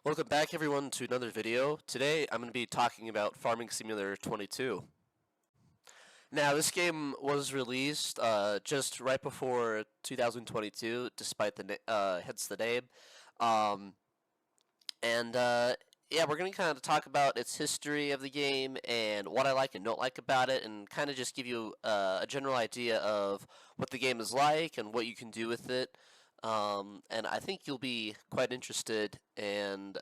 Welcome back everyone to another video. Today I'm going to be talking about Farming Simulator 22. Now this game was released just right before 2022, despite hence the name. Um, and yeah, we're going to kind of talk about its history of the game and what I like and don't like about it, and kind of just give you a general idea of what the game is like and what you can do with it. And I think you'll be quite interested and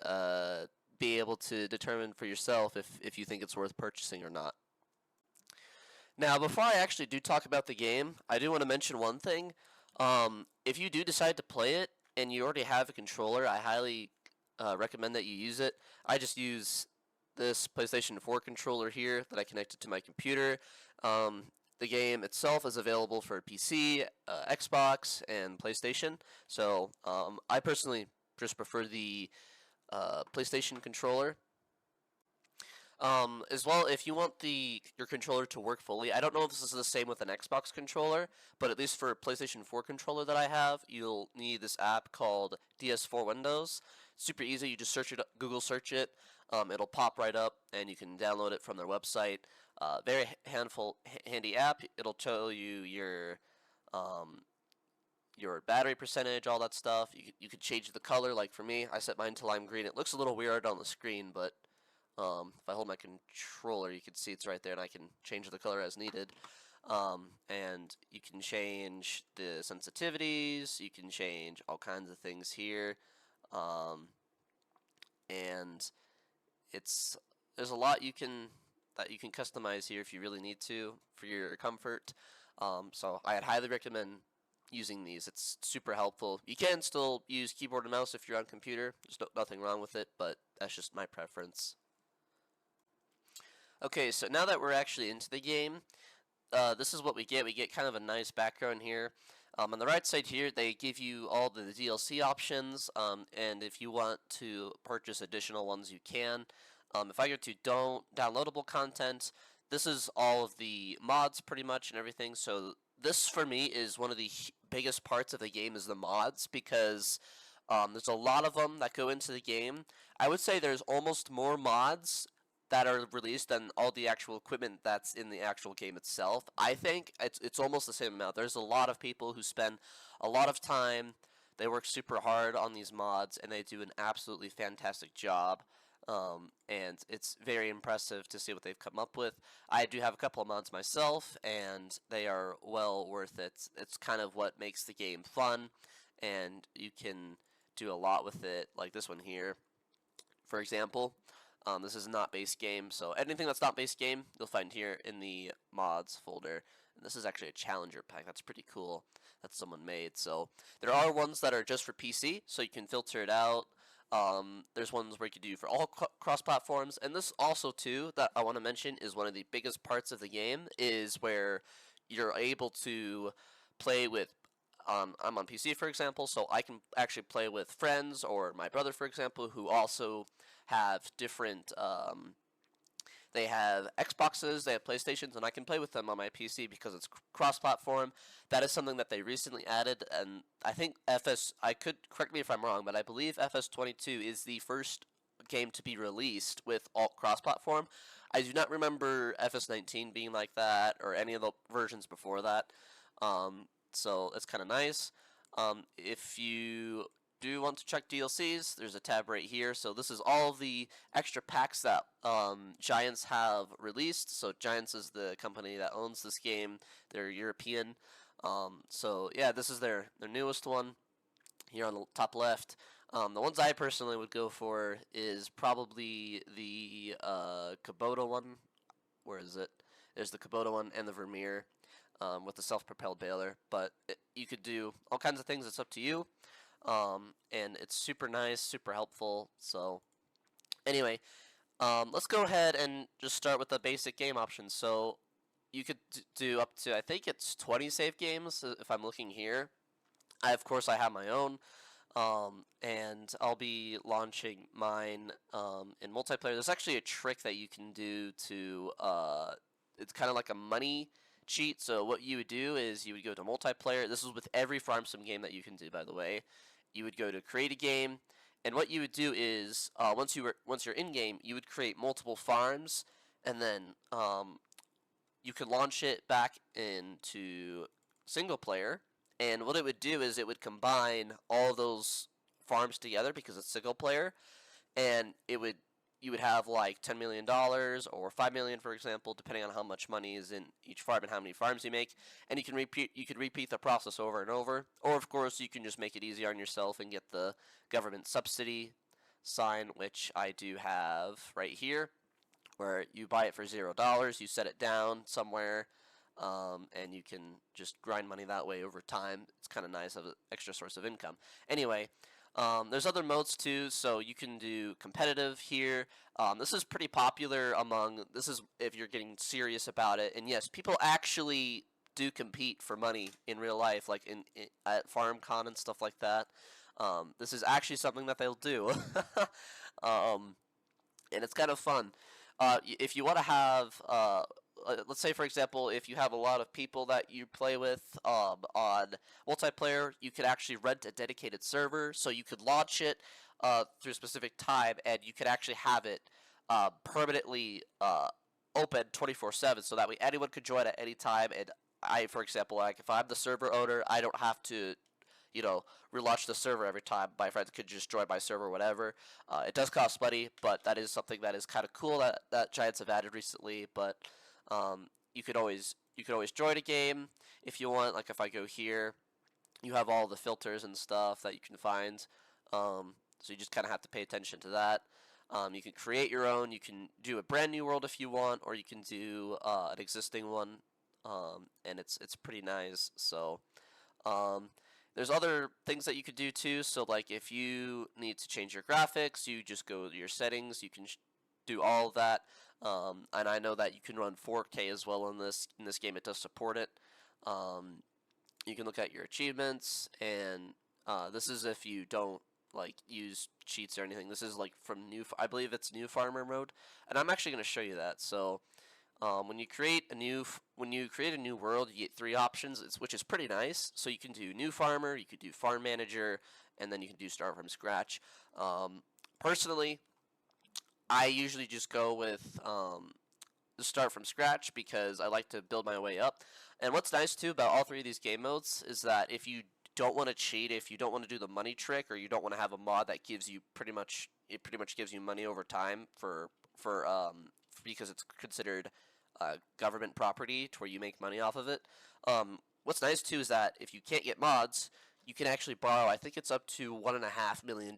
be able to determine for yourself if you think it's worth purchasing or not. Now, before I actually do talk about the game, I do want to mention one thing. If you do decide to play it and you already have a controller, I highly recommend that you use it. I just use this PlayStation 4 controller here that I connected to my computer. The game itself is available for PC, Xbox, and PlayStation. So I personally just prefer the PlayStation controller. As well, if you want your controller to work fully, I don't know if this is the same with an Xbox controller, but at least for a PlayStation 4 controller that I have, you'll need this app called DS4 Windows. Super easy. You just search it, Google search it. It'll pop right up, and you can download it from their website. Very handy app. It'll tell you your battery percentage, all that stuff. You could change the color. Like for me, I set mine to lime green. It looks a little weird on the screen, but if I hold my controller, you can see it's right there, and I can change the color as needed. And you can change the sensitivities. You can change all kinds of things here. And there's a lot that you can customize here if you really need to for your comfort. So I'd highly recommend using these. It's super helpful. You can still use keyboard and mouse if you're on computer. There's nothing wrong with it, but that's just my preference. Okay, so now that we're actually into the game, this is what we get. We get kind of a nice background here. On the right side here, they give you all the DLC options, and if you want to purchase additional ones, you can. If I go to downloadable content, this is all of the mods pretty much and everything. So this for me is one of the biggest parts of the game is the mods, because there's a lot of them that go into the game. I would say there's almost more mods that are released than all the actual equipment that's in the actual game itself. I think it's almost the same amount. There's a lot of people who spend a lot of time. They work super hard on these mods, and they do an absolutely fantastic job. And it's very impressive to see what they've come up with. I do have a couple of mods myself, and they are well worth it. It's kind of what makes the game fun, and you can do a lot with it, like this one here, for example. This is not base game, so anything that's not base game, you'll find here in the mods folder. And this is actually a challenger pack. That's pretty cool that someone made. So there are ones that are just for PC, so you can filter it out. There's ones where you can do for all cross-platforms, and this also too that I want to mention is one of the biggest parts of the game is where you're able to play with. I'm on PC, for example, so I can actually play with friends or my brother, for example, who also have different. They have Xboxes, they have PlayStations, and I can play with them on my PC because it's cross-platform. That is something that they recently added, and I think I could correct me if I'm wrong, but I believe FS22 is the first game to be released with all cross-platform. I do not remember FS19 being like that or any of the versions before that. So it's kind of nice. If you do want to check DLCs, there's a tab right here. So this is all of the extra packs that Giants have released. So Giants is the company that owns this game. They're European. So yeah, this is their newest one here on the top left. The ones I personally would go for is probably the Kubota one. Where is it? There's the Kubota one and the Vermeer. With the self-propelled baler, but you could do all kinds of things. It's up to you, and it's super nice, super helpful. So anyway, let's go ahead and just start with the basic game options. So you could do up to, I think it's 20 save games if I'm looking here. Of course I have my own, and I'll be launching mine in multiplayer. There's actually a trick that you can do to it's kind of like a money cheat. So what you would do is you would go to multiplayer. This is with every farm sim game that you can do, by the way. You would go to create a game, And what you would do is once you're in game, you would create multiple farms, and then you could launch it back into single player. And what it would do is it would combine all those farms together because it's single player, and you would have like $10 million or 5 million, for example, depending on how much money is in each farm and how many farms you make. And you could repeat the process over and over. Or of course you can just make it easier on yourself and get the government subsidy sign, which I do have right here, where you buy it for $0, you set it down somewhere, and you can just grind money that way over time. It's kind of nice of an extra source of income. Anyway, there's other modes too, so you can do competitive here. This is pretty popular this is if you're getting serious about it. And yes, people actually do compete for money in real life, like at FarmCon and stuff like that. This is actually something that they'll do. And it's kind of fun. If you want to have, let's say for example, if you have a lot of people that you play with on multiplayer, you could actually rent a dedicated server, so you could launch it through a specific time, and you could actually have it permanently open 24/7, so that way anyone could join at any time. And I, for example, like if I'm the server owner, I don't have to relaunch the server every time. My friends could just join my server, whatever. It does cost money, but that is something that is kind of cool that Giants have added recently. But you could always join a game if you want. Like if I go here, you have all the filters and stuff that you can find. So you just kind of have to pay attention to that. You can create your own. You can do a brand new world if you want, or you can do an existing one, and it's pretty nice. So. There's other things that you could do too. So like if you need to change your graphics, you just go to your settings. You can do all of that. And I know that you can run 4K as well in this game. It does support it. You can look at your achievements, and this is if you don't like use cheats or anything. This is like from I believe it's new farmer mode, and I'm actually going to show you that. So. When you create a new world, you get 3 options, which is pretty nice. So you can do new farmer, you could do farm manager, and then you can do start from scratch. Personally, I usually just go with start from scratch because I like to build my way up. And what's nice too about all 3 of these game modes is that if you don't want to cheat, if you don't want to do the money trick, or you don't want to have a mod that gives you pretty much gives you money over time because it's considered government property to where you make money off of it. What's nice too is that if you can't get mods, you can actually borrow, I think it's up to $1.5 million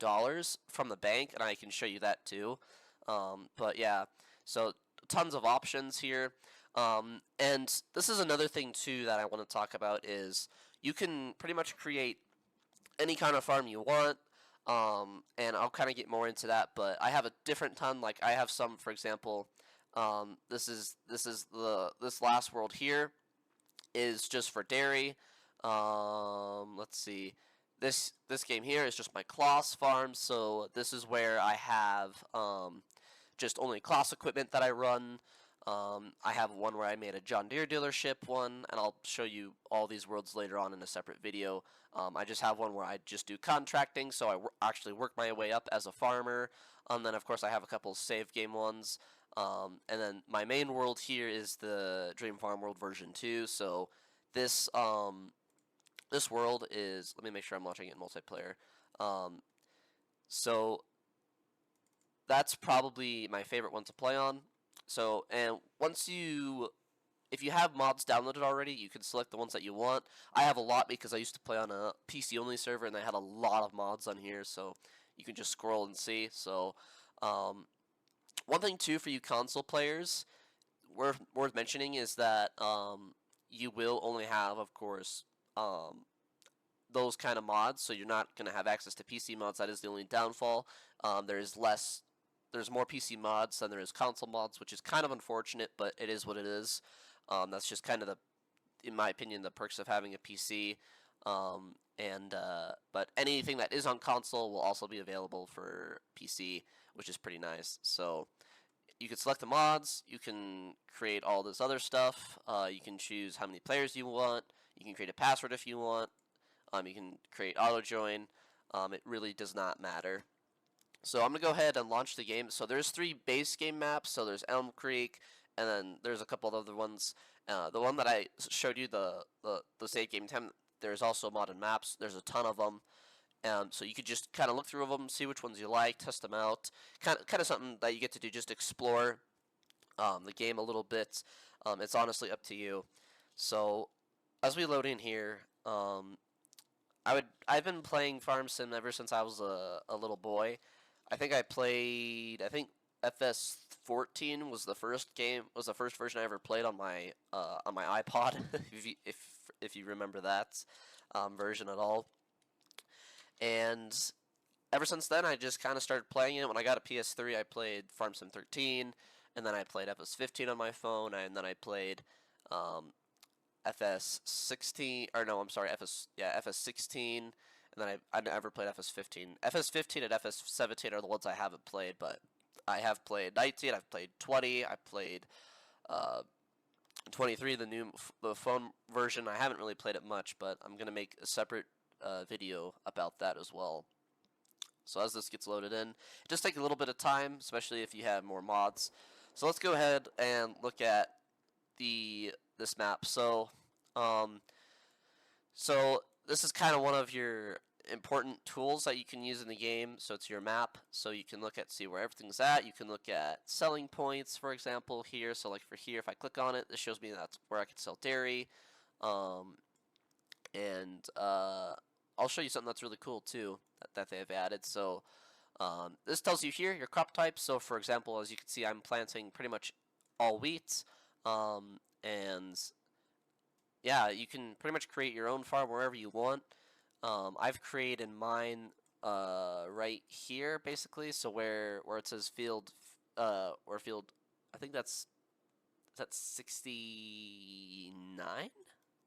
from the bank, and I can show you that too. But yeah, so tons of options here. And this is another thing too that I want to talk about is you can pretty much create any kind of farm you want. And I'll kind of get more into that, but I have a different ton. Like I have some, for example, this last world here is just for dairy. Let's see. This game here is just my Kloss farm. So this is where I have just only Kloss equipment that I run. I have one where I made a John Deere dealership one, and I'll show you all these worlds later on in a separate video. I just have one where I just do contracting, so I actually work my way up as a farmer. And then of course I have a couple save game ones. And then my main world here is the Dream Farm World version 2. So this world is, let me make sure I'm watching it in multiplayer. So that's probably my favorite one to play on. So, and if you have mods downloaded already, you can select the ones that you want. I have a lot because I used to play on a PC only server, and they had a lot of mods on here, so you can just scroll and see. So, one thing too for you console players, worth mentioning is that you will only have, of course, those kind of mods, so you're not going to have access to PC mods. That is the only downfall. There's more PC mods than there is console mods, which is kind of unfortunate, but it is what it is. That's just kind of in my opinion, the perks of having a PC. But anything that is on console will also be available for PC, which is pretty nice. So you can select the mods, you can create all this other stuff, you can choose how many players you want, you can create a password if you want, you can create auto join. It really does not matter. So I'm gonna go ahead and launch the game. So there's 3 base game maps. So there's Elm Creek, and then there's a couple of other ones. The one that I showed you, the save game 10. There's also modded maps. There's a ton of them. So you could just kind of look through them, see which ones you like, test them out. Kind of something that you get to do, just explore the game a little bit. It's honestly up to you. So as we load in here, I've been playing Farm Sim ever since I was a little boy. I think FS 14 was the first version I ever played on my iPod, if you remember that version at all. And ever since then, I just kind of started playing it. When I got a PS3, I played Farm Sim 13, and then I played FS 15 on my phone, and then I played FS 16, or no, I'm sorry, FS 16, and then I never played FS 15. FS 15 and FS 17 are the ones I haven't played, but I have played 19, I've played 20, I played 23, the phone version. I haven't really played it much, but I'm gonna make a separate video about that as well. So as this gets loaded in, it does take a little bit of time, especially if you have more mods. So let's go ahead and look at this map. So this is kind of one of your important tools that you can use in the game. So it's your map. So you can see where everything's at. You can look at selling points, for example, here. So like for here, if I click on it, this shows me that's where I can sell dairy. I'll show you something that's really cool too that they've added. So this tells you here your crop types. So for example, as you can see, I'm planting pretty much all wheat. And yeah, you can pretty much create your own farm wherever you want. I've created mine right here, basically. So where it says field, or field, I think that's 69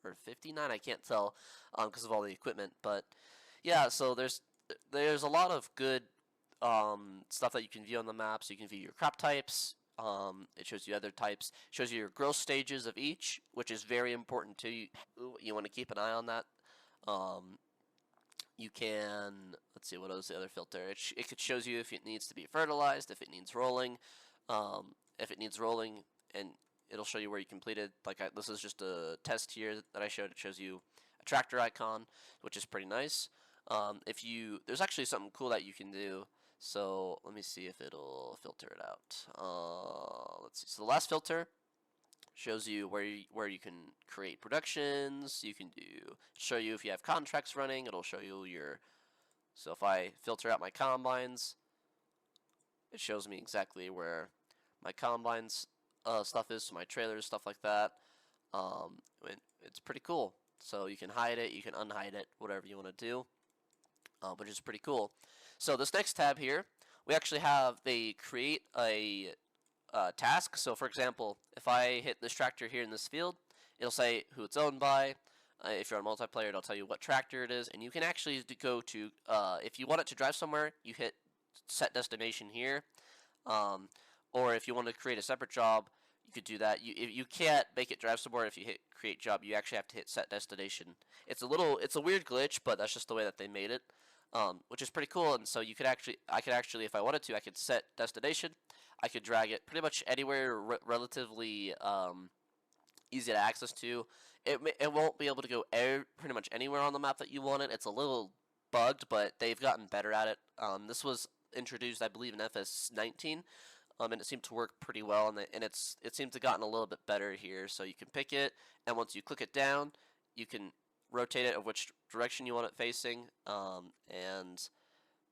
or 59. I can't tell because of all the equipment. But yeah, so there's a lot of good stuff that you can view on the map. So you can view your crop types. It shows you other types. It shows you your growth stages of each, which is very important too. You want to keep an eye on that. You can, let's see, what is the other filter? It shows you if it needs to be fertilized, if it needs rolling, and it'll show you where you completed. This is just a test here that I showed. It shows you a tractor icon, which is pretty nice. There's actually something cool that you can do. So let me see if it'll filter it out. Let's see. So the last filter shows you where you can create productions. You can show you if you have contracts running. It'll show you so if I filter out my combines, it shows me exactly where my combines stuff is, so my trailers, stuff like that. It's pretty cool. So you can hide it, you can unhide it, whatever you want to do, which is pretty cool. So this next tab here, we actually they create a task. So for example, if I hit this tractor here in this field, it'll say who it's owned by. If you're on multiplayer, it'll tell you what tractor it is, and you can actually go to, if you want it to drive somewhere, you hit set destination here, or if you want to create a separate job, you could do that. You can't make it drive somewhere if you hit create job. You actually have to hit set destination. It's a weird glitch, but that's just the way that they made it, which is pretty cool. And so I could actually, if I wanted to, I could set destination. I could drag it pretty much anywhere relatively easy to access to. It won't be able to go pretty much anywhere on the map that you want it. It's a little bugged, but they've gotten better at it. This was introduced, I believe, in FS 19, and it seemed to work pretty well. And it seems to have gotten a little bit better here. So you can pick it, and once you click it down, you can rotate it of which direction you want it facing. And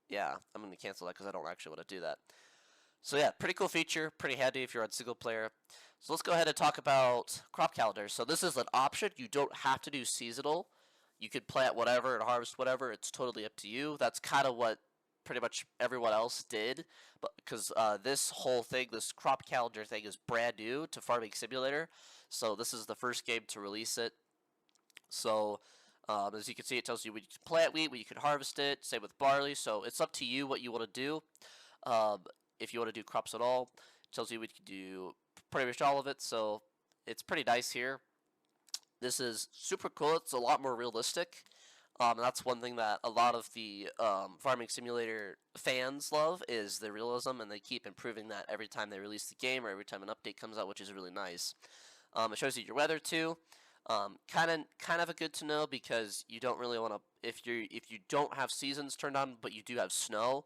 yeah, I'm going to cancel that because I don't actually want to do that. So yeah, pretty cool feature, pretty handy if you're on single player. So let's go ahead and talk about crop calendar. So this is an option. You don't have to do seasonal. You could plant whatever and harvest whatever. It's totally up to you. That's kind of what pretty much everyone else did, but because this whole thing, this crop calendar thing, is brand new to Farming Simulator. So this is the first game to release it. So as you can see, it tells you when you can plant wheat, when you can harvest it. Same with barley. So it's up to you what you want to do. If you want to do crops at all, it tells you we can do pretty much all of it. So it's pretty nice here. This is super cool. It's a lot more realistic. That's one thing that a lot of the Farming Simulator fans love is the realism, and they keep improving that every time they release the game or every time an update comes out, which is really nice. It shows you your weather too. Kind of a good to know because you don't really want to if you don't have seasons turned on, but you do have snow.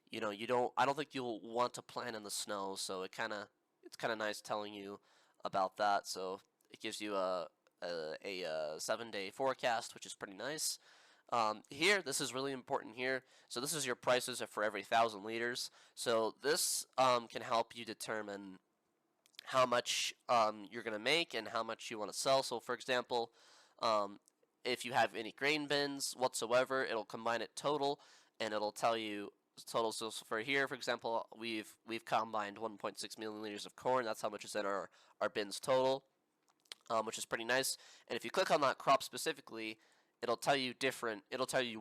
You don't. I don't think you'll want to plant in the snow, so it's kind of nice telling you about that. So it gives you a 7-day forecast, which is pretty nice. Here, this is really important here. So this is your prices for every 1,000 liters. So this can help you determine how much you're going to make and how much you want to sell. So for example, if you have any grain bins whatsoever, it'll combine it total and it'll tell you total. So for here, for example, we've combined 1.6 million liters of corn. That's how much is in our bins total, which is pretty nice. And if you click on that crop specifically, it'll tell you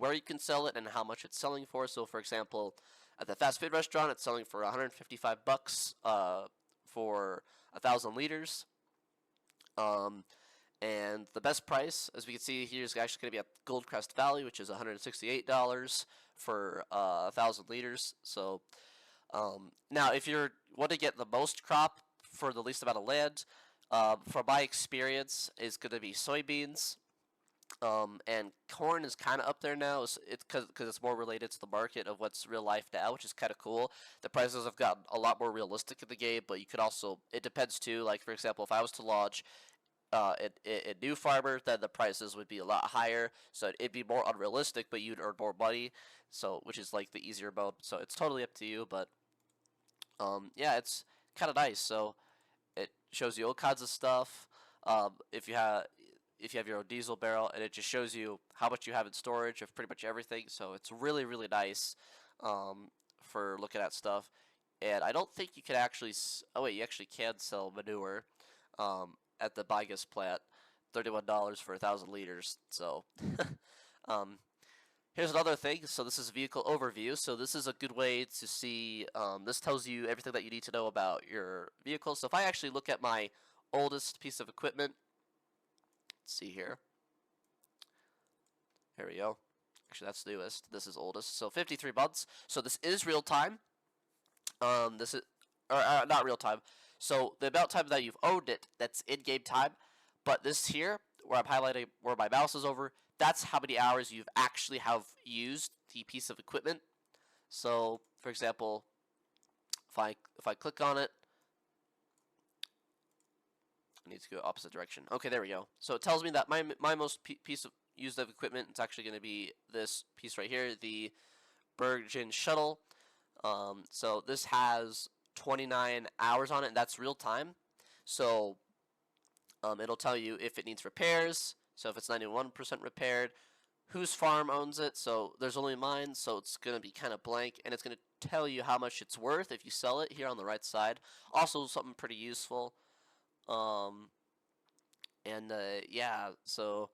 where you can sell it and how much it's selling for. So for example, at the fast food restaurant, it's selling for 155 bucks for 1,000 liters. And the best price, as we can see here, is actually going to be at Goldcrest Valley, which is $168 for 1,000 liters. So now, if you want to get the most crop for the least amount of land, from my experience, is going to be soybeans. And corn is kind of up there now. It's because it's more related to the market of what's real life now, which is kind of cool. The prices have gotten a lot more realistic in the game, but you could also, it depends too. Like for example, if I was to lodge a new farmer, then the prices would be a lot higher. So it'd be more unrealistic, but you'd earn more money. So which is like the easier mode. So it's totally up to you. But yeah, it's kind of nice. So it shows you all kinds of stuff. If you have your own diesel barrel, and it just shows you how much you have in storage of pretty much everything. So it's really, really nice for looking at stuff. And I don't think you can actually. Oh wait, you actually can sell manure at the biogas plant, $31 for 1,000 liters. So here's another thing. So this is a vehicle overview. So this is a good way to see. This tells you everything that you need to know about your vehicle. So if I actually look at my oldest piece of equipment. Let's see here. Here we go. Actually, that's newest. This is oldest. So 53 months. So this is real time. This is not real time. So the amount of time that you've owned it, that's in-game time. But this here, where I'm highlighting, where my mouse is over, that's how many hours you've actually have used the piece of equipment. So, for example, if I click on it, I need to go opposite direction. Okay, there we go. So it tells me that my most piece of used of equipment is actually going to be this piece right here, the Bergen shuttle. So this has 29 hours on it, and that's real time. So it'll tell you if it needs repairs. So if it's 91% repaired, whose farm owns it. So there's only mine, so it's going to be kind of blank, and it's going to tell you how much it's worth if you sell it here on the right side. Also something pretty useful. Yeah, so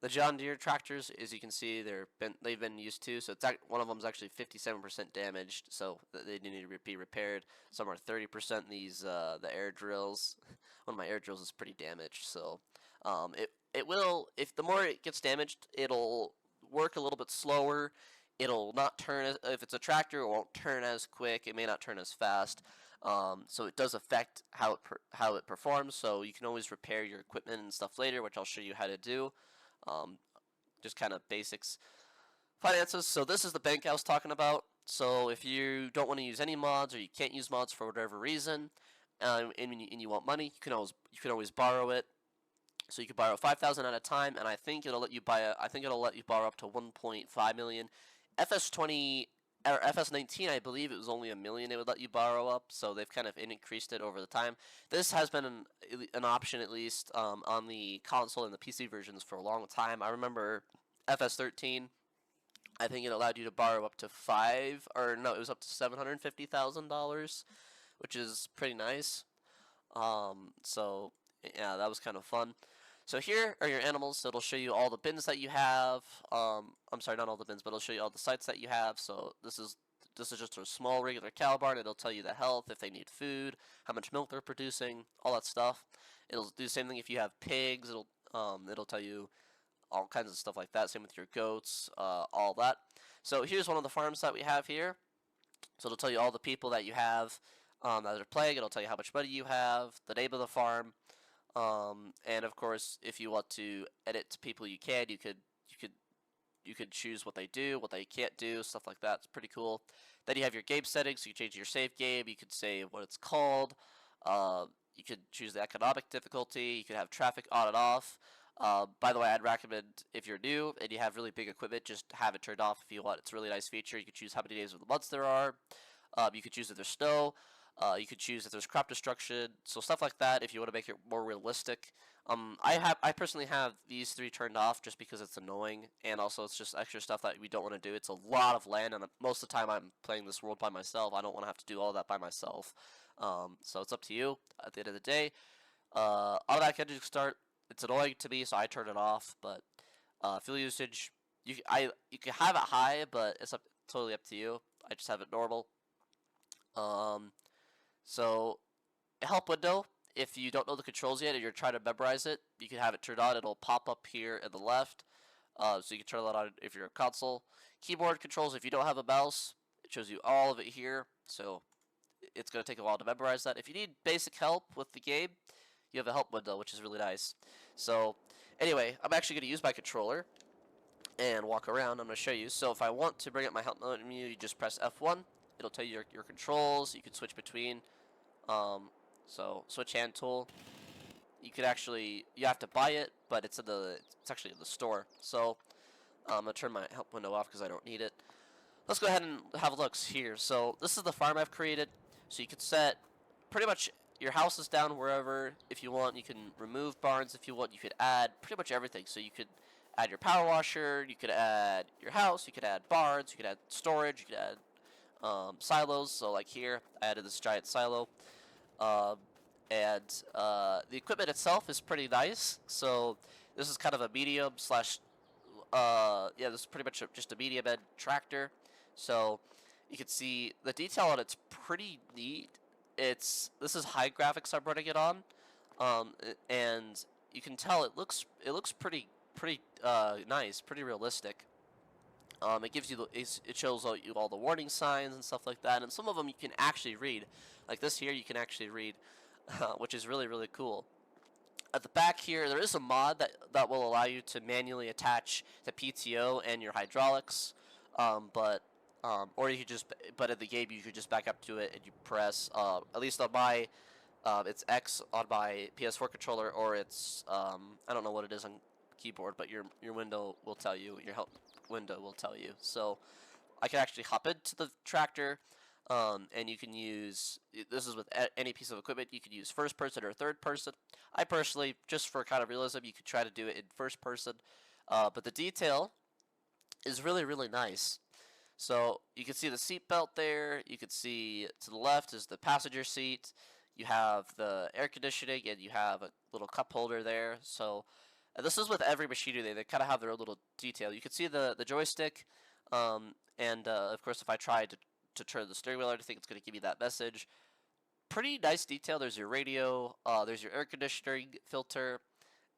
the John Deere tractors, as you can see, they've been used to. So one of them is actually 57% damaged, so they need to be repaired. Some are 30%. The air drills, one of my air drills is pretty damaged. So it will, if the more it gets damaged, it'll work a little bit slower. It'll not turn if it's a tractor, it won't turn as quick. It may not turn as fast. So it does affect how it performs. So you can always repair your equipment and stuff later, which I'll show you how to do. Just kind of basics. Finances. So this is the bank I was talking about. So if you don't want to use any mods or you can't use mods for whatever reason, and you want money, you can always borrow it. So you can borrow 5,000 at a time, and I think it'll let you borrow up to 1.5 million. FS20 or FS19, I believe it was only 1 million it would let you borrow up, so they've kind of increased it over the time. This has been an option, at least on the console and the PC versions, for a long time. I remember FS13, I think it allowed you to borrow up to it was up to $750,000, which is pretty nice. So yeah, that was kind of fun. So here are your animals. So it'll show you all the bins that you have. I'm sorry, not all the bins, but it'll show you all the sites that you have. So this is just a small regular cow barn. It'll tell you the health, if they need food, how much milk they're producing, all that stuff. It'll do the same thing if you have pigs. It'll tell you all kinds of stuff like that. Same with your goats, all that. So here's one of the farms that we have here. So it'll tell you all the people that you have that are playing. It'll tell you how much money you have, the name of the farm, and of course, if you want to edit people, you can. You could choose what they do, what they can't do, stuff like that. It's pretty cool. Then you have your game settings. So you change your save game. You could say what it's called. You could choose the economic difficulty. You could have traffic on and off. By the way, I'd recommend if you're new and you have really big equipment, just have it turned off if you want. It's a really nice feature. You could choose how many days of the months there are. You could choose if there's snow. You could choose if there's crop destruction. So stuff like that if you want to make it more realistic. I personally have these 3 turned off just because it's annoying, and also it's just extra stuff that we don't want to do. It's a lot of land, and most of the time I'm playing this world by myself. I don't want to have to do all that by myself. So it's up to you at the end of the day. Automatic engine start, it's annoying to me, so I turn it off. But fuel usage, you can have it high, but it's totally up to you. I just have it normal. So help window, if you don't know the controls yet and you're trying to memorize it, you can have it turned on. It'll pop up here in the left, so you can turn that on if you're a console. Keyboard controls, if you don't have a mouse, it shows you all of it here, so it's going to take a while to memorize that. If you need basic help with the game, you have a help window, which is really nice. So anyway, I'm actually going to use my controller and walk around. I'm going to show you. So if I want to bring up my help menu, you just press F1. It'll tell you your controls. You can switch between. So switch hand tool. You have to buy it, but it's actually in the store. So I'm gonna turn my help window off because I don't need it. Let's go ahead and have a look here. So this is the farm I've created. So you could set pretty much your houses down wherever if you want. You can remove barns if you want. You could add pretty much everything. So you could add your power washer. You could add your house. You could add barns. You could add storage. You could add silos. So like here, I added this giant silo. The equipment itself is pretty nice. So this is kind of a medium slash, this is pretty much just a medium end tractor. So you can see the detail on it's pretty neat. This is high graphics I'm running it on, and you can tell it looks pretty nice, pretty realistic. It gives you it shows you all the warning signs and stuff like that, and some of them you can actually read. Like this here, you can actually read, which is really, really cool. At the back here, there is a mod that will allow you to manually attach the PTO and your hydraulics, or you could but in the game you could just back up to it and you press, at least on my, it's X on my PS4 controller, or it's, I don't know what it is on keyboard, but your window will tell you, your help window will tell you. So I can actually hop into the tractor, and you can use, this is with any piece of equipment, you could use first person or third person. I personally, just for kind of realism, you could try to do it in first person, but the detail is really, really nice. So you can see the seat belt there. You can see to the left is the passenger seat. You have the air conditioning, and you have a little cup holder there. So this is with every machinery. They kind of have their own little detail. You can see the joystick, and of course, if I try to turn the steering wheel, I think it's going to give me that message. Pretty nice detail. There's your radio. There's your air conditioning filter,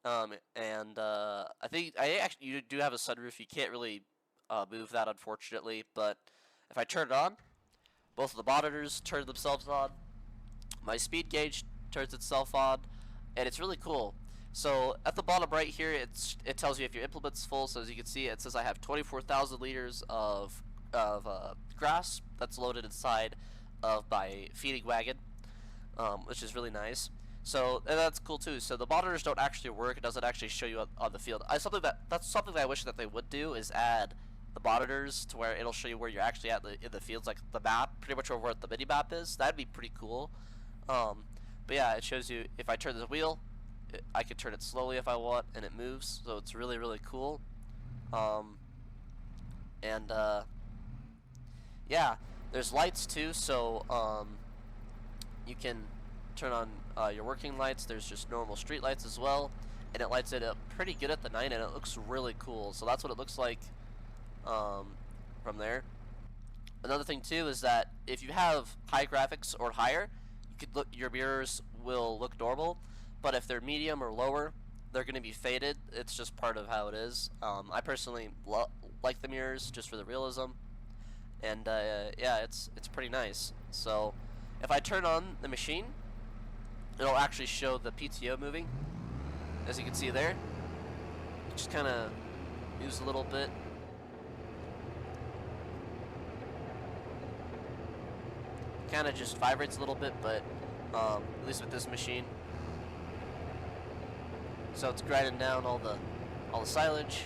and I think you do have a sunroof. You can't really move that, unfortunately, but if I turn it on, both of the monitors turn themselves on. My speed gauge turns itself on, and it's really cool. So at the bottom right here, it tells you if your implement's full. So as you can see, it says I have 24,000 liters of grass that's loaded inside of my feeding wagon, which is really nice. So and that's cool too. So the monitors don't actually work. It doesn't actually show you on the field. That's something that I wish that they would do, is add the monitors to where it'll show you where you're actually at in the fields, like the map, pretty much where the mini map is. That'd be pretty cool. But yeah, it shows you if I turn the wheel, I can turn it slowly if I want, and it moves. So it's really, really cool. Yeah, there's lights too. So you can turn on your working lights. There's just normal street lights as well, and it lights it up pretty good at the night, and it looks really cool. So that's what it looks like from there. Another thing too is that if you have high graphics or higher, your mirrors will look normal, but if they're medium or lower, they're going to be faded. It's just part of how it is. I personally like the mirrors just for the realism, and yeah, it's pretty nice. So if I turn on the machine, it'll actually show the PTO moving, as you can see there. It just kind of moves a little bit. Kind of just vibrates a little bit, but at least with this machine. So it's grinding down all the silage.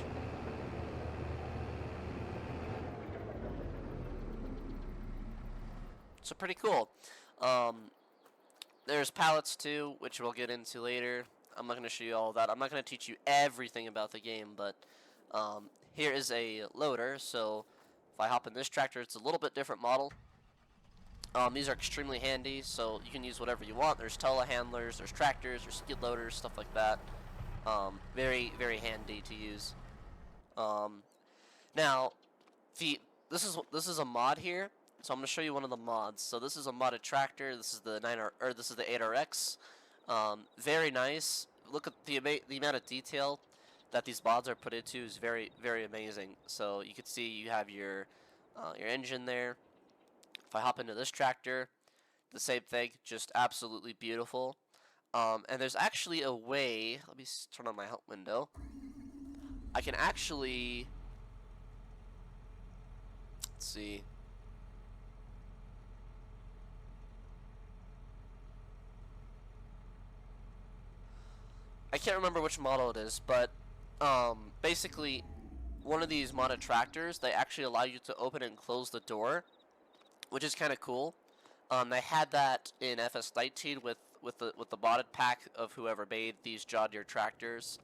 So pretty cool. There's pallets too, which we'll get into later. I'm not going to show you all of that. I'm not going to teach you everything about the game, but here is a loader. So if I hop in this tractor, it's a little bit different model. These are extremely handy, so you can use whatever you want. There's telehandlers, there's tractors, there's skid loaders, stuff like that. Very, very handy to use. Now, this is a mod here, so I'm going to show you one of the mods. So this is a modded tractor. This is the 8RX. Very nice. Look at the amount of detail that these mods are put into is very, very amazing. So you can see you have your engine there. If I hop into this tractor, the same thing, just absolutely beautiful. And there's actually a way, let me turn on my help window. I can actually, let's see. I can't remember which model it is, but basically one of these modded tractors, they actually allow you to open and close the door, which is kind of cool. They had that in FS19 with the modded pack of whoever made these John Deere tractors.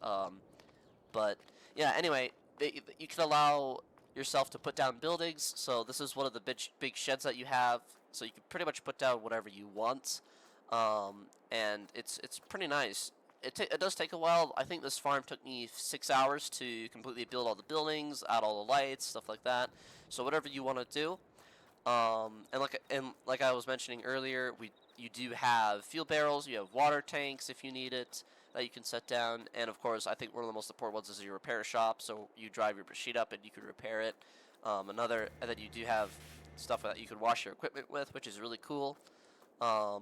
But yeah, anyway, you can allow yourself to put down buildings. So this is one of the big sheds that you have. So you can pretty much put down whatever you want, and it's pretty nice. It does take a while. I think this farm took me 6 hours to completely build all the buildings, add all the lights, stuff like that. So whatever you want to do. And like I was mentioning earlier, you do have fuel barrels, you have water tanks if you need it that you can set down, and of course I think one of the most important ones is your repair shop. So you drive your machine up and you can repair it. And then you do have stuff that you can wash your equipment with, which is really cool. Yeah,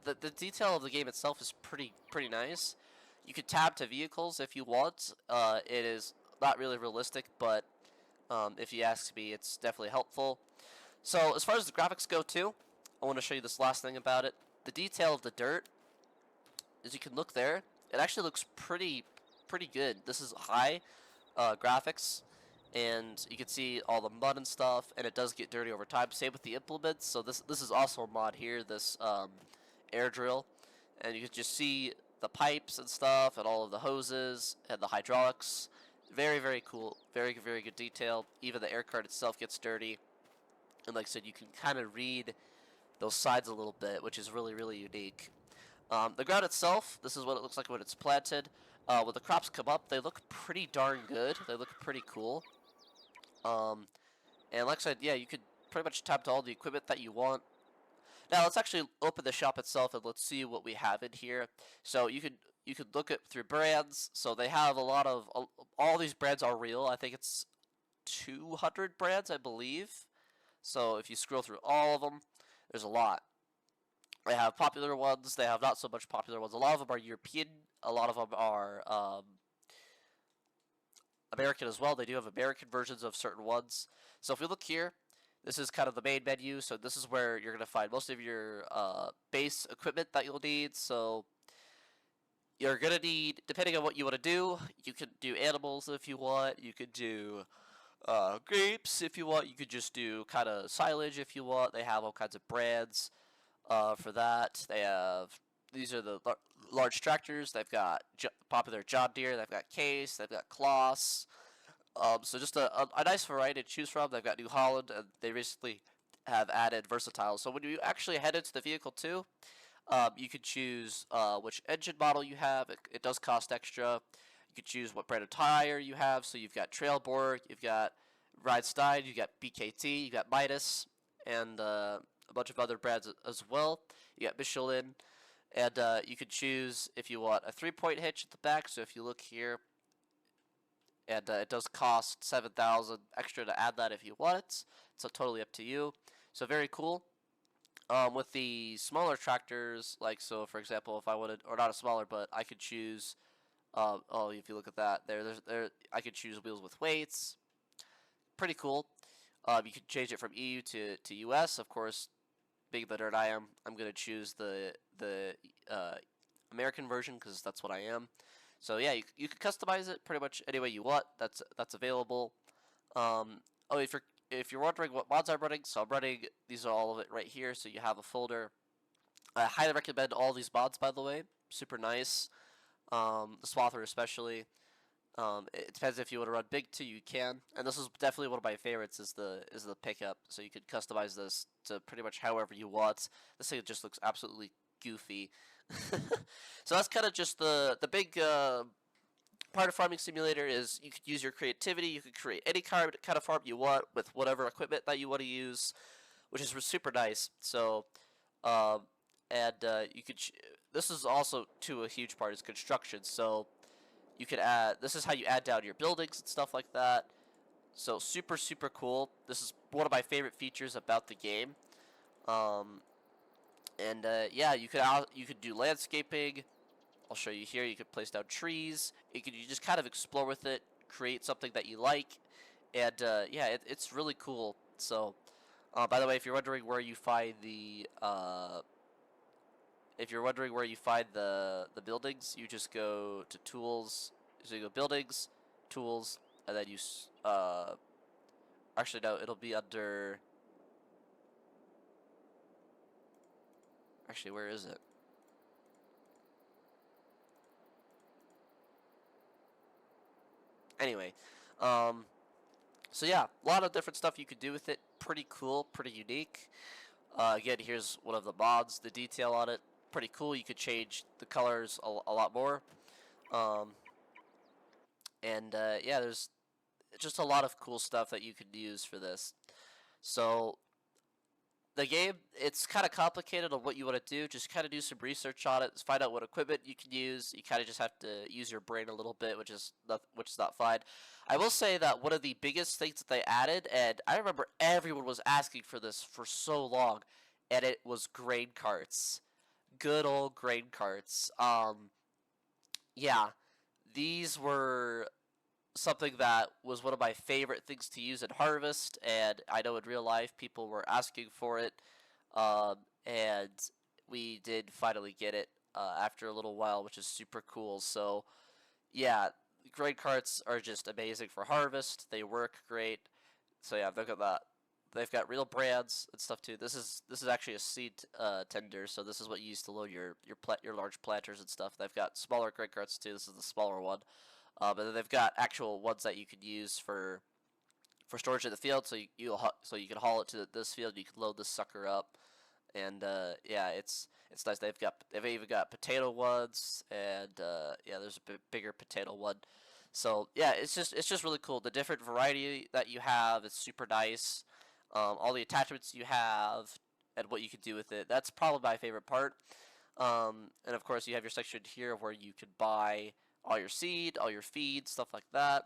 the detail of the game itself is pretty nice. You could tab to vehicles if you want. It is not really realistic, but if you ask me, it's definitely helpful. So as far as the graphics go too, I want to show you this last thing about it. The detail of the dirt, as you can look there, it actually looks pretty good. This is high graphics, and you can see all the mud and stuff, and it does get dirty over time. Same with the implements. So this is also a mod here, this air drill, and you can just see the pipes and stuff, and all of the hoses and the hydraulics. Very cool. Very good detail. Even the air cart itself gets dirty. And like I said, you can kind of read those sides a little bit, which is really unique. The ground itself, this is what it looks like when it's planted. When the crops come up, they look pretty darn good. They look pretty cool. And like I said, yeah, you could pretty much tap to all the equipment that you want. Now let's actually open the shop itself and let's see what we have in here. So you could look at through brands. So they have a lot of all these brands are real. I think it's 200 brands, I believe. So if you scroll through all of them, there's a lot. They have popular ones. They have not so much popular ones. A lot of them are European. A lot of them are American as well. They do have American versions of certain ones. So if we look here, this is kind of the main menu. So this is where you're going to find most of your base equipment that you'll need. So you're going to need, depending on what you want to do, you can do animals if you want. You could do grapes if you want. You could just do kind of silage if you want. They have all kinds of brands for that. They have, these are the large tractors. They've got popular John Deere. They've got Case. They've got Kloss. So just a nice variety to choose from. They've got New Holland, and they recently have added Versatile. So when you actually head into the vehicle too, you could choose which engine model you have. It does cost extra. You could choose what brand of tire you have. So you've got Trailborg, you've got Ride-Stein, you've got BKT, you've got Midas, and a bunch of other brands as well. You got Michelin, And you could choose if you want a 3-point hitch at the back. So if you look here, and it does cost 7,000 extra to add that if you want it. So totally up to you. So very cool. With the smaller tractors, like so, for example, if I wanted, or not a smaller, but I could choose. Oh, if you look at that, I could choose wheels with weights. Pretty cool. You could change it from EU to US. Of course, being the nerd I am, I'm gonna choose the American version because that's what I am. So yeah, you can customize it pretty much any way you want. That's available. Oh, if you're wondering what mods I'm running, so I'm running, these are all of it right here. So you have a folder. I highly recommend all these mods, by the way. Super nice. The Swather especially. It depends if you want to run big too, you can. And this is definitely one of my favorites. Is the pickup. So you can customize this to pretty much however you want. This thing just looks absolutely goofy. So that's kind of just the big part of Farming Simulator is you could use your creativity. You could create any kind of farm you want with whatever equipment that you want to use, which is super nice. So, um, and you could. This is also a huge part is construction. So you could add. This is how you add down your buildings and stuff like that. So super cool. This is one of my favorite features about the game. Um, and yeah, you could do landscaping. I'll show you here. You could place down trees. You just kind of explore with it, create something that you like, and yeah, it's really cool. So, by the way, if you're wondering where you find the buildings, you just go to tools. So you go buildings, tools, and then actually no, it'll be under. Actually, where is it? Anyway, so yeah, a lot of different stuff you could do with it. Pretty cool, pretty unique. Again, here's one of the mods. The detail on it, pretty cool. You could change the colors a lot more. Um, and yeah, there's just a lot of cool stuff that you could use for this. So the game, it's kind of complicated on what you want to do. Just kind of do some research on it, find out what equipment you can use. You kind of just have to use your brain a little bit, which is not fine. I will say that one of the biggest things that they added, and I remember everyone was asking for this for so long, and it was grain carts. Good old grain carts. Yeah, these were something that was one of my favorite things to use in Harvest, and I know in real life people were asking for it, and we did finally get it after a little while, which is super cool. So yeah, grain carts are just amazing for Harvest. They work great. So yeah, look at that. They've got real brands and stuff too. This is actually a seed tender, so this is what you use to load your large planters and stuff. They've got smaller grain carts too. This is the smaller one. And then they've got actual ones that you could use for storage in the field. So you can haul it to this field. You can load this sucker up, and yeah, it's nice. They've even got potato ones, and yeah, there's a bigger potato one. So yeah, it's just really cool. The different variety that you have is super nice. All the attachments you have and what you can do with it. That's probably my favorite part. And of course, you have your section here where you could buy all your seed, all your feed, stuff like that.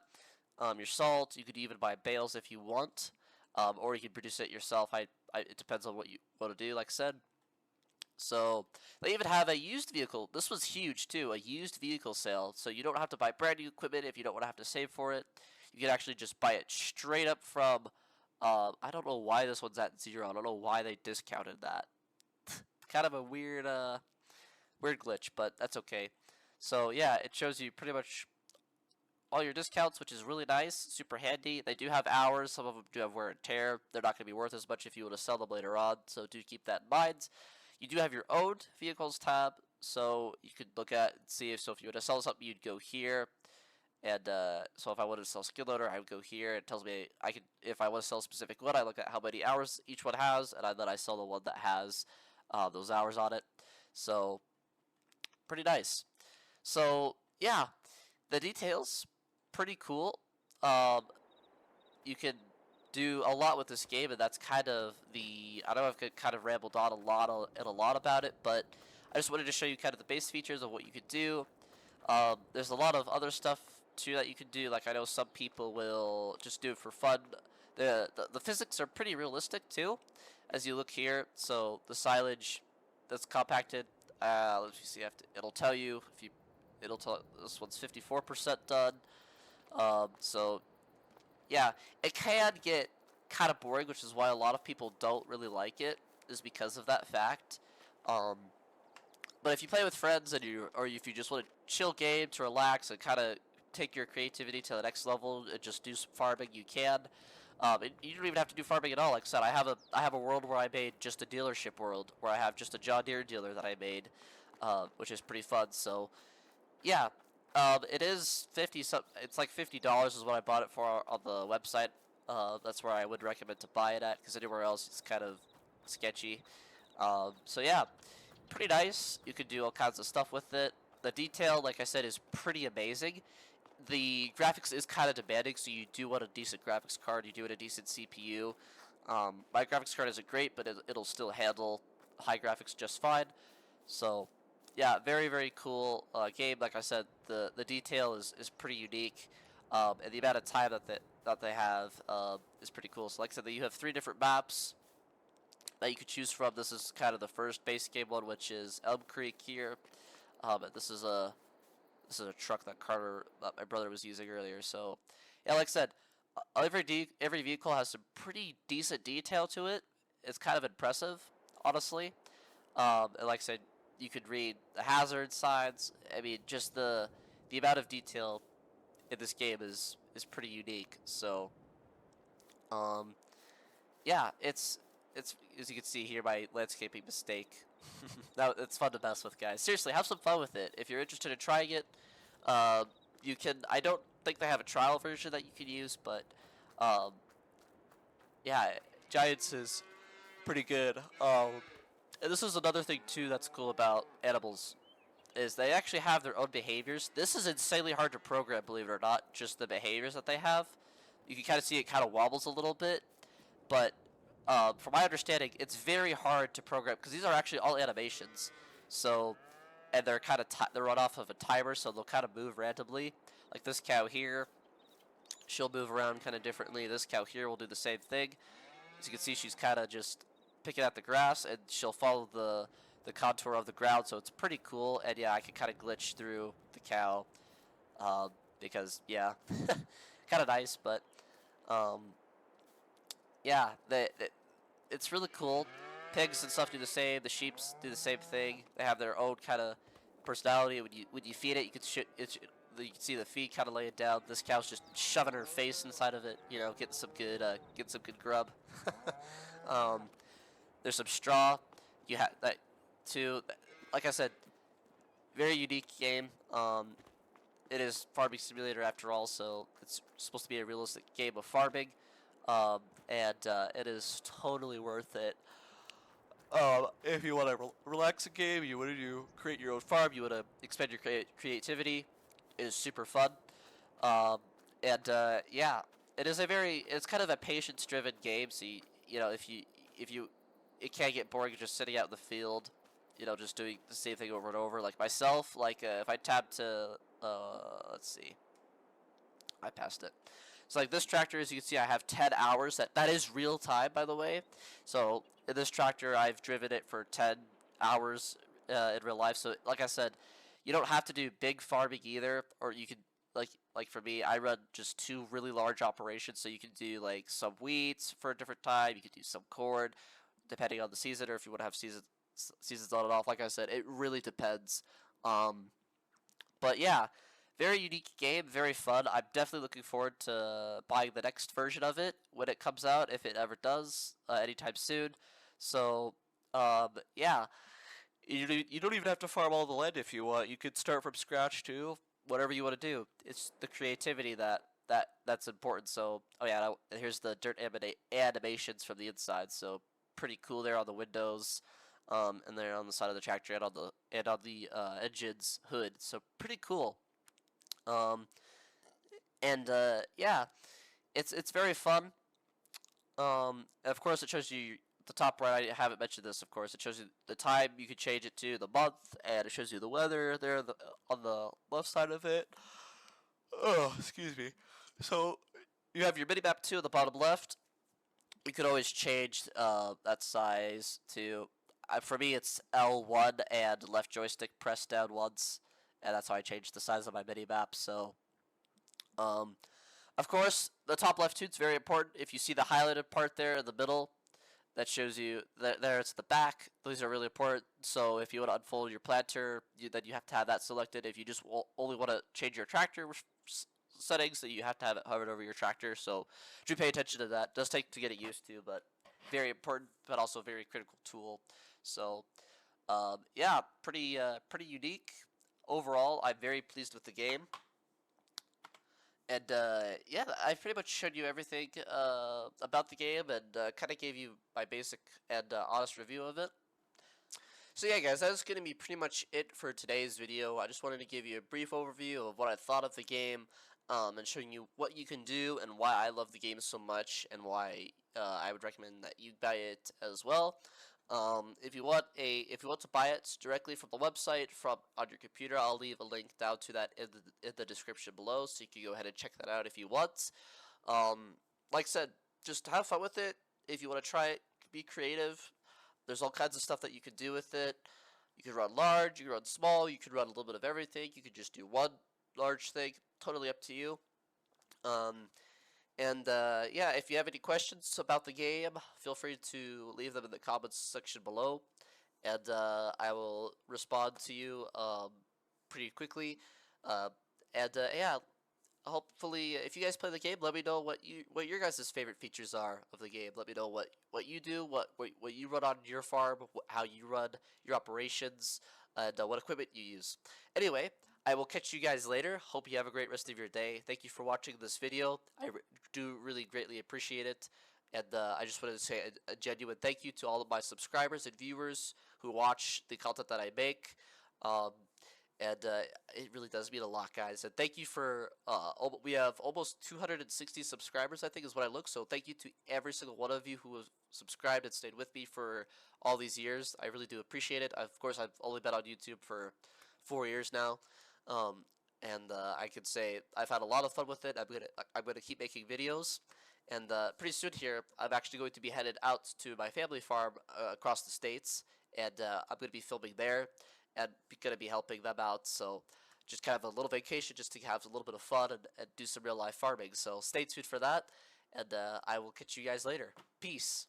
Your salt, you could even buy bales if you want, or you can produce it yourself. It depends on what you want to do, like I said. So they even have a used vehicle. This was huge too, a used vehicle sale. So you don't have to buy brand new equipment if you don't want to have to save for it. You can actually just buy it straight up from. I don't know why this one's at 0. I don't know why they discounted that. Kind of a weird glitch, but that's okay. So yeah, it shows you pretty much all your discounts, which is really nice, super handy. They do have hours. Some of them do have wear and tear. They're not going to be worth as much if you want to sell them later on, so do keep that in mind. You do have your owned vehicles tab, so you could look at and see if you want to sell something, you'd go here. And so if I wanted to sell skid loader, I would go here. It tells me if I want to sell a specific one, I look at how many hours each one has, and then I sell the one that has those hours on it. So pretty nice. So yeah, the details pretty cool. You can do a lot with this game, and that's kind of I know I've kind of rambled on a lot about it, but I just wanted to show you kind of the base features of what you could do. There's a lot of other stuff too that you can do. Like I know some people will just do it for fun. The physics are pretty realistic too, as you look here. So the silage that's compacted. Let me see. It'll tell you if you. It'll tell this one's 54% done. So yeah, it can get kind of boring, which is why a lot of people don't really like it. Is because of that fact. Um, but if you play with friends or if you just want to chill game to relax and kind of take your creativity to the next level and just do some farming, you can. You don't even have to do farming at all. Like I said, I have a world where I made just a dealership world where I have just a John Deere dealer that I made, which is pretty fun. So yeah, it is 50. It's like $50 is what I bought it for on the website. That's where I would recommend to buy it at because anywhere else it's kind of sketchy. So yeah, pretty nice. You could do all kinds of stuff with it. The detail, like I said, is pretty amazing. The graphics is kind of demanding, so you do want a decent graphics card. You do want a decent CPU. My graphics card isn't great, but it'll still handle high graphics just fine. So, yeah, very, very cool game. Like I said, the detail is pretty unique, and the amount of time that they have is pretty cool. So, like I said, you have 3 different maps that you could choose from. This is kind of the first base game one, which is Elm Creek here. This is a truck that my brother was using earlier. So, yeah, like I said, every vehicle has some pretty decent detail to it. It's kind of impressive, honestly. And like I said, you could read the hazard signs. I mean, just the amount of detail in this game is pretty unique. So, um, yeah, it's as you can see here, my landscaping mistake. It's fun to mess with, guys. Seriously, have some fun with it. If you're interested in trying it, you can. I don't think they have a trial version that you can use, but um, yeah, Giants is pretty good. And this is another thing too that's cool about animals is they actually have their own behaviors. This is insanely hard to program, believe it or not. Just the behaviors that they have. You can kind of see it kind of wobbles a little bit, but from my understanding, it's very hard to program because these are actually all animations. So, and they're kind of they run off of a timer, so they'll kind of move randomly. Like this cow here, she'll move around kind of differently. This cow here will do the same thing. As you can see, she's kind of just picking at the grass, and she'll follow the contour of the ground. So it's pretty cool. And yeah, I can kind of glitch through the cow because yeah, kind of nice, but. Yeah, it's really cool. Pigs and stuff do the same. The sheeps do the same thing. They have their own kind of personality. When you feed it, you can you can see the feet kind of lay it down. This cow's just shoving her face inside of it. You know, getting some good grub. um, there's some straw. You have that too. Like I said, very unique game. It is farming simulator after all, so it's supposed to be a realistic game of farming. And it is totally worth it. If you want to relax a game, you want to create your own farm, you want to expend your creativity, it is super fun. And yeah, it's kind of a patience-driven game. So you know, it can get boring just sitting out in the field, you know, just doing the same thing over and over. Like myself, like if I tab to, let's see, I passed it. So like this tractor, as you can see, I have 10 hours. That is real time, by the way. So in this tractor, I've driven it for 10 hours in real life. So like I said, you don't have to do big farming either, or you could like for me, I run just 2 really large operations. So you can do like some wheats for a different time. You could do some corn, depending on the season, or if you want to have seasons on and off. Like I said, it really depends. But yeah, very unique game, very fun. I'm definitely looking forward to buying the next version of it when it comes out, if it ever does, anytime soon. So, yeah, you don't even have to farm all the land if you want. You could start from scratch too, whatever you want to do. It's the creativity that's important. So, oh yeah, here's the dirt animations from the inside. So pretty cool there on the windows. And they're on the side of the tractor and on the engine's hood. So pretty cool. And yeah, it's very fun. Of course, it shows you the top right, I haven't mentioned this, of course. It shows you the time. You can change it to the month, and it shows you the weather there on the left side of it. Oh, excuse me. So you have your mini map too at the bottom left. You could always change that size to. For me, it's L1 and left joystick pressed down once, and that's how I changed the size of my mini map. So, of course, the top left too is very important. If you see the highlighted part there in the middle, that shows you there it's the back. These are really important. So if you want to unfold your planter, then you have to have that selected. If you just only want to change your tractor settings, then you have to have it hovered over your tractor. So do pay attention to that. It does take to get it used to, but very important, but also a very critical tool. So yeah, pretty unique. Overall, I'm very pleased with the game. And yeah, I've pretty much showed you everything about the game, and kind of gave you my basic and honest review of it. So yeah, guys, that's going to be pretty much it for today's video. I just wanted to give you a brief overview of what I thought of the game, and showing you what you can do and why I love the game so much, and why I would recommend that you buy it as well. If you want to buy it directly from the website on your computer, I'll leave a link down to that in the description below, so you can go ahead and check that out if you want. Like I said, just have fun with it. If you want to try it, be creative. There's all kinds of stuff that you can do with it. You can run large, you can run small, you can run a little bit of everything. You could just do one large thing. Totally up to you. Yeah, if you have any questions about the game, feel free to leave them in the comments section below, and I will respond to you pretty quickly. Yeah, hopefully, if you guys play the game, let me know what your guys' favorite features are of the game. Let me know what you do, what you run on your farm, how you run your operations, and what equipment you use. Anyway, I will catch you guys later. Hope you have a great rest of your day. Thank you for watching this video. I do really greatly appreciate it. And I just wanted to say a genuine thank you to all of my subscribers and viewers who watch the content that I make. It really does mean a lot, guys. And thank you for, we have almost 260 subscribers, I think is what I look. So thank you to every single one of you who have subscribed and stayed with me for all these years. I really do appreciate it. Of course, I've only been on YouTube for 4 years now. I could say I've had a lot of fun with it. I'm gonna keep making videos, and pretty soon here I'm actually going to be headed out to my family farm across the states, and I'm gonna be filming there, and gonna be helping them out. So just kind of a little vacation, just to have a little bit of fun and do some real life farming. So stay tuned for that, and I will catch you guys later. Peace.